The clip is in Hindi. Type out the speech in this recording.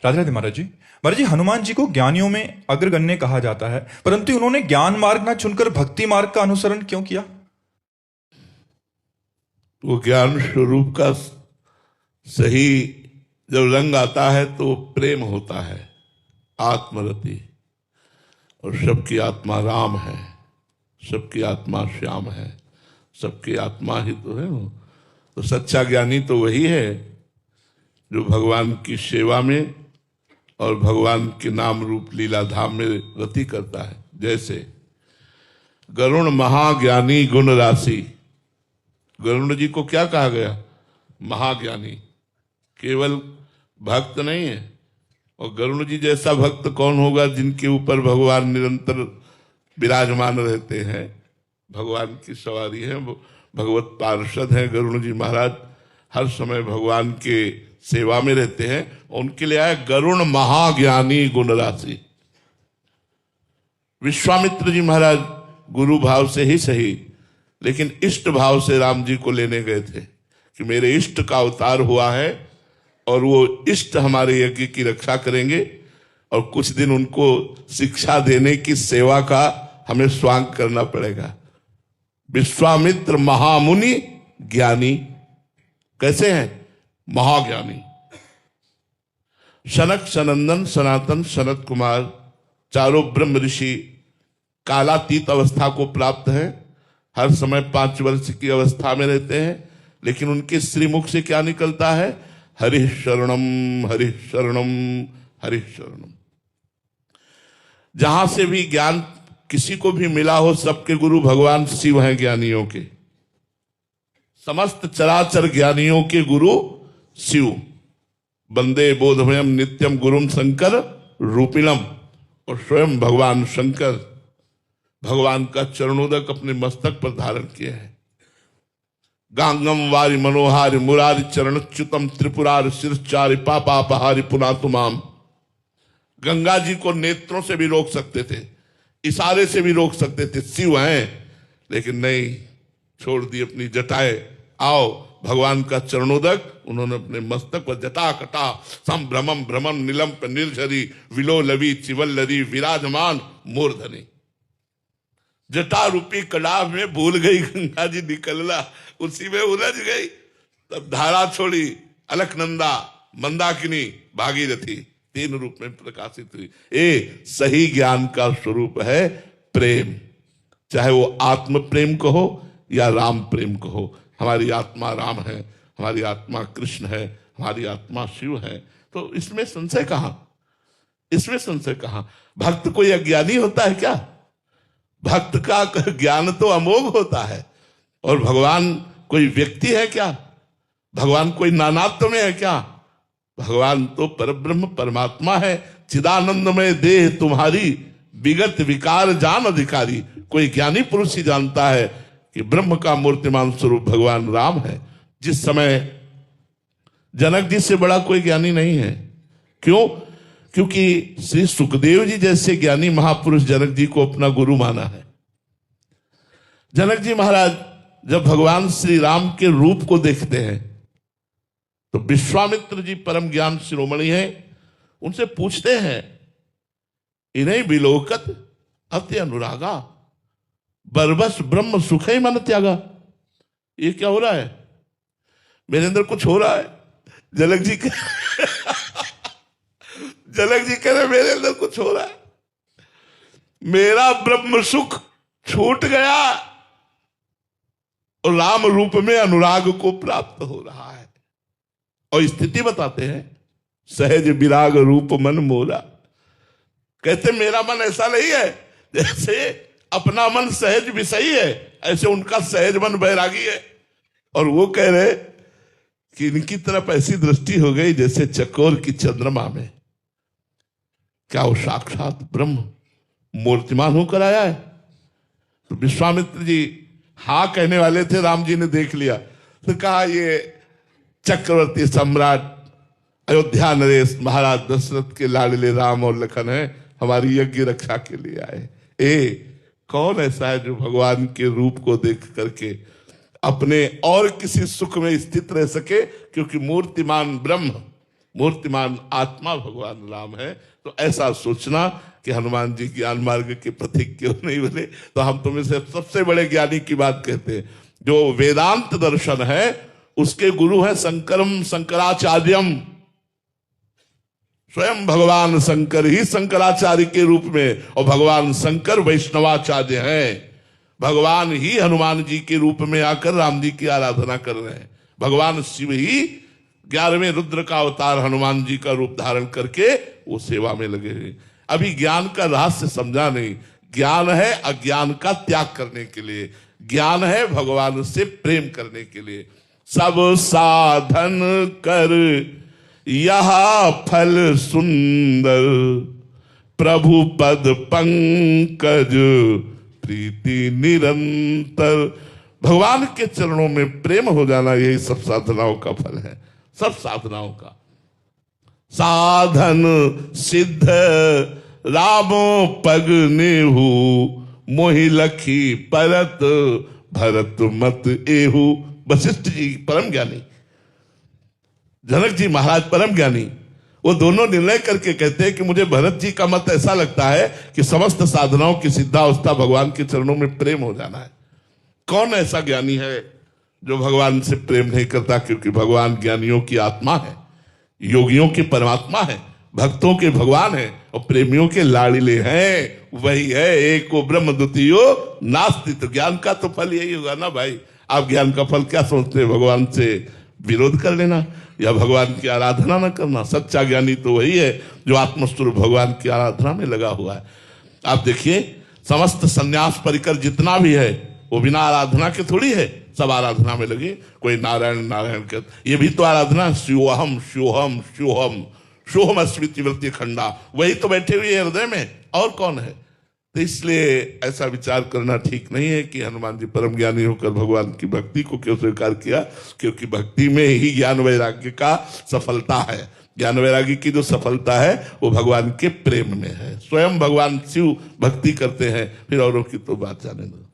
राधे राधे महाराज जी। महाराज जी, हनुमान जी को ज्ञानियों में अग्रगण्य कहा जाता है, परंतु उन्होंने ज्ञान मार्ग ना चुनकर भक्ति मार्ग का अनुसरण क्यों किया? वो ज्ञान स्वरूप का सही जब रंग आता है तो प्रेम होता है, आत्मरति। और सबकी आत्मा राम है, सबकी आत्मा श्याम है, सबकी आत्मा ही तो है वो। तो सच्चा ज्ञानी तो वही है जो भगवान की सेवा में और भगवान के नाम रूप लीला धाम में रति करता है। जैसे गरुण महाज्ञानी गुण राशि, गरुण जी को क्या कहा गया? महाज्ञानी। केवल भक्त नहीं है। और गरुण जी जैसा भक्त कौन होगा जिनके ऊपर भगवान निरंतर विराजमान रहते हैं, भगवान की सवारी है, भगवत पार्षद हैं गरुण जी महाराज, हर समय भगवान के सेवा में रहते हैं। उनके लिए आया गरुण महाज्ञानी गुण राशि। विश्वामित्र जी महाराज गुरु भाव से ही सही, लेकिन इष्ट भाव से राम जी को लेने गए थे कि मेरे इष्ट का अवतार हुआ है और वो इष्ट हमारे यज्ञ की रक्षा करेंगे और कुछ दिन उनको शिक्षा देने की सेवा का हमें स्वांग करना पड़ेगा। विश्वामित्र महामुनि ज्ञानी कैसे हैं? महाज्ञानी। सनक सनंदन सनातन सनत कुमार चारों ब्रह्म ऋषि कालातीत अवस्था को प्राप्त हैं, हर समय 5 वर्ष की अवस्था में रहते हैं, लेकिन उनके श्रीमुख से क्या निकलता है? हरि शरणम हरि शरणम हरि शरणम। जहां से भी ज्ञान किसी को भी मिला हो, सबके गुरु भगवान शिव हैं ज्ञानियों के। समस्त चराचर ज्ञानियों के गुरु शिव। वंदे बोधमयम नित्यम गुरुम शंकर रूपिणम। और स्वयं भगवान शंकर भगवान का चरणोदक अपने मस्तक पर धारण किए हैं। गांगम वारि मनोहारि मुरारि चरणच्युतम त्रिपुरारि शिरचारि पापापहारि पुनातुमाम। गंगा जी को नेत्रों से भी रोक सकते थे, इशारे से भी रोक सकते थे, शिव हैं, लेकिन नहीं, छोड़ दी अपनी जटाएं। आओ, भगवान का चरणोदक उन्होंने अपने मस्तक पर जटा कटा संभ्रमम भ्रमम नीलम निर्झरी विलोलवी चिवल्लरी विराजमान मूर्धनी। जटा रूपी कड़ाह में भूल गई गंगा जी निकलना, उसी में उलझ गई। तब धारा छोड़ी, अलकनंदा मंदाकिनी भागीरथी 3 रूप में प्रकाशित हुई। सही ज्ञान का स्वरूप है प्रेम, चाहे वो आत्म प्रेम कहो या राम प्रेम कहो। हमारी आत्मा राम है, हमारी आत्मा कृष्ण है, हमारी आत्मा शिव है। तो इसमें संशय कहां? इसमें संशय कहां? भक्त कोई अज्ञानी होता है क्या? भक्त का ज्ञान तो अमोघ होता है। और भगवान कोई व्यक्ति है क्या? भगवान कोई नानात्व में है क्या? भगवान तो परब्रह्म परमात्मा है। चिदानंदमय देह तुम्हारी विगत विकार जान अधिकारी। कोई ज्ञानी पुरुष ही जानता है कि ब्रह्म का मूर्तिमान स्वरूप भगवान राम है। जिस समय जनक जी से बड़ा कोई ज्ञानी नहीं है। क्यों? क्योंकि श्री सुखदेव जी जैसे ज्ञानी महापुरुष जनक जी को अपना गुरु माना है। जनक जी महाराज जब भगवान श्री राम के रूप को देखते हैं तो विश्वामित्र जी परम ज्ञान शिरोमणि हैं, उनसे पूछते हैं, इन्हें बिलोकत अति अनुरागा बरबस ब्रह्म सुख ही मन त्यागा। ये क्या हो रहा है? मेरे अंदर कुछ हो रहा है। जनक जी जनक जी कह रहे मेरे अंदर कुछ हो रहा है, मेरा ब्रह्म सुख छूट गया और राम रूप में अनुराग को प्राप्त हो रहा है। और स्थिति बताते हैं, सहज विराग रूप मन मोरा। कहते मेरा मन ऐसा नहीं है जैसे अपना मन सहज विषयी है, ऐसे उनका सहज मन बैरागी है। और वो कह रहे कि इनकी तरफ ऐसी दृष्टि हो गई जैसे चकोर की चंद्रमा में। क्या वो साक्षात ब्रह्म मूर्तिमान होकर आया है? तो विश्वामित्र जी हाँ कहने वाले थे, राम जी ने देख लिया तो कहा, ये चक्रवर्ती सम्राट अयोध्या नरेश महाराज दशरथ के लाडले राम और लखन है, हमारी यज्ञ रक्षा के लिए आए। कौन ऐसा है जो भगवान के रूप को देख करके अपने और किसी सुख में स्थित रह सके? क्योंकि मूर्तिमान ब्रह्म मूर्तिमान आत्मा भगवान राम है। तो ऐसा सोचना कि हनुमान जी ज्ञान मार्ग के प्रतीक क्यों नहीं बने। तो हम तुम्हें से सबसे बड़े ज्ञानी की बात कहते हैं। जो वेदांत दर्शन है उसके गुरु है शंकरम शंकराचार्यम। स्वयं भगवान शंकर ही शंकराचार्य के रूप में, और भगवान शंकर वैष्णवाचार्य हैं। भगवान ही हनुमान जी के रूप में आकर राम जी की आराधना कर रहे हैं। भगवान शिव ही 11वें रुद्र का अवतार हनुमान जी का रूप धारण करके वो सेवा में लगे हैं। अभी ज्ञान का रहस्य समझा नहीं। ज्ञान है अज्ञान का त्याग करने के लिए, ज्ञान है भगवान से प्रेम करने के लिए। सब साधन कर यह फल सुंदर, प्रभु पद पंकज प्रीति निरंतर। भगवान के चरणों में प्रेम हो जाना यही सब साधनाओं का फल है, सब साधनाओं का। साधन सिद्ध रामो पग नेहु, मोहि लखी परत भरत मत एहु। वशिष्ठ जी परम ज्ञानी, जनक जी महाराज परम ज्ञानी, वो दोनों निर्णय करके कहते हैं कि मुझे भरत जी का मत ऐसा लगता है कि समस्त साधनाओं की सिद्धावस्था भगवान के चरणों में प्रेम हो जाना है। कौन ऐसा ज्ञानी है जो भगवान से प्रेम नहीं करता? क्योंकि भगवान ज्ञानियों की आत्मा है, योगियों के परमात्मा है, भक्तों के भगवान है और प्रेमियों के लाड़िले हैं। वही है एको ब्रह्म द्वितीयो नास्ति। तो ज्ञान का तो फल यही होगा ना भाई। आप ज्ञान का फल क्या सोचते हैं? भगवान से विरोध कर लेना या भगवान की आराधना न करना। सच्चा ज्ञानी तो वही है जो आत्मस्वरूप भगवान की आराधना में लगा हुआ है। आप देखिए समस्त संन्यास परिकर जितना भी है वो बिना आराधना के थोड़ी है, सब आराधना में लगे। कोई नारायण नारायण के, ये भी तो आराधना। शिवोहम शिवोहम शिवोहम सोहम स्मृति वृत्ति खंडा, वही तो बैठे हुए हृदय में, और कौन है? तो इसलिए ऐसा विचार करना ठीक नहीं है कि हनुमान जी परम ज्ञानी होकर भगवान की भक्ति को क्यों स्वीकार किया। क्योंकि भक्ति में ही ज्ञान वैराग्य का सफलता है। ज्ञान वैराग्य की जो सफलता है वो भगवान के प्रेम में है। स्वयं भगवान शिव भक्ति करते हैं, फिर औरों की तो बात जाने दो।